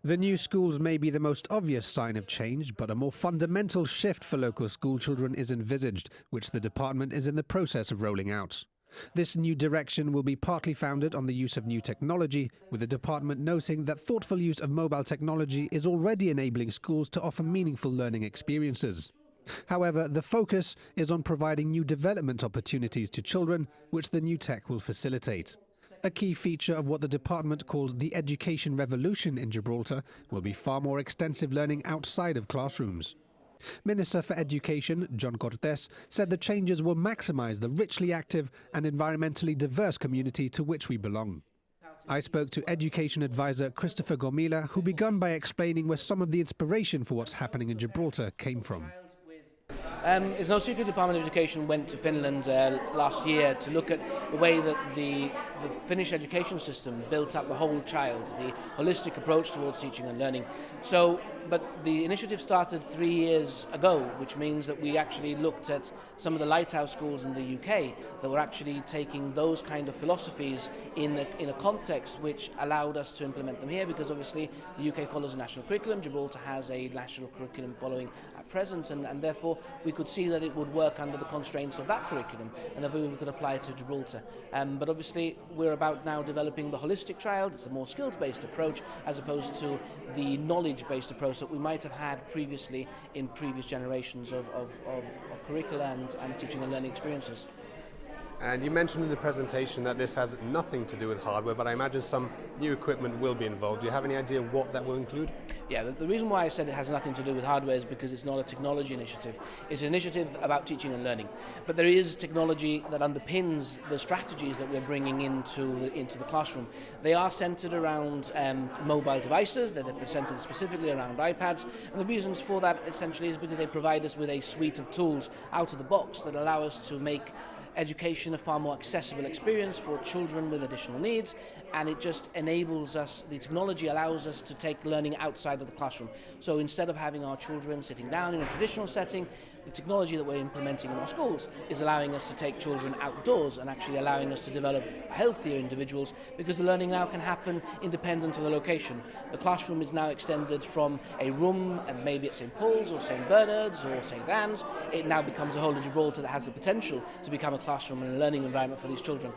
The new schools may be the most obvious sign of change, but a more fundamental shift for local school children is envisaged, which the department is in the process of rolling out. This new direction will be partly founded on the use of new technology, with the department noting that thoughtful use of mobile technology is already enabling schools to offer meaningful learning experiences. However, the focus is on providing new development opportunities to children, which the new tech will facilitate. A key feature of what the department calls the education revolution in Gibraltar will be far more extensive learning outside of classrooms. Minister for Education, John Cortes, said the changes will maximise the richly active and environmentally diverse community to which we belong. I spoke to Education Advisor Christopher Gormila, who began by explaining where some of the inspiration for what's happening in Gibraltar came from. It's no secret the Department of Education went to Finland last year to look at the way that the Finnish education system built up the whole child, the holistic approach towards teaching and learning. But the initiative started 3 years ago, which means that we actually looked at some of the lighthouse schools in the UK that were actually taking those kind of philosophies in a context which allowed us to implement them here, because obviously the UK follows a national curriculum, Gibraltar has a national curriculum following at present, and therefore we could see that it would work under the constraints of that curriculum, and therefore we could apply it to Gibraltar. But obviously we're about now developing the holistic child. It's a more skills-based approach as opposed to the knowledge-based approach that we might have had previously in previous generations of curricula and teaching and learning experiences. And you mentioned in the presentation that this has nothing to do with hardware, but I imagine some new equipment will be involved. Do you have any idea what that will include? Yeah, the reason why I said it has nothing to do with hardware is because it's not a technology initiative. It's an initiative about teaching and learning. But there is technology that underpins the strategies that we're bringing into the classroom. They are centered around mobile devices, that are centered specifically around iPads. And the reasons for that essentially is because they provide us with a suite of tools out of the box that allow us to make education a far more accessible experience for children with additional needs, and it just enables us, the technology allows us to take learning outside of the classroom. So instead of having our children sitting down in a traditional setting, the technology that we're implementing in our schools is allowing us to take children outdoors and actually allowing us to develop healthier individuals, because the learning now can happen independent of the location. The classroom is now extended from a room, and maybe at St Paul's or St Bernard's or St Anne's. It now becomes a whole of Gibraltar that has the potential to become a classroom and a learning environment for these children.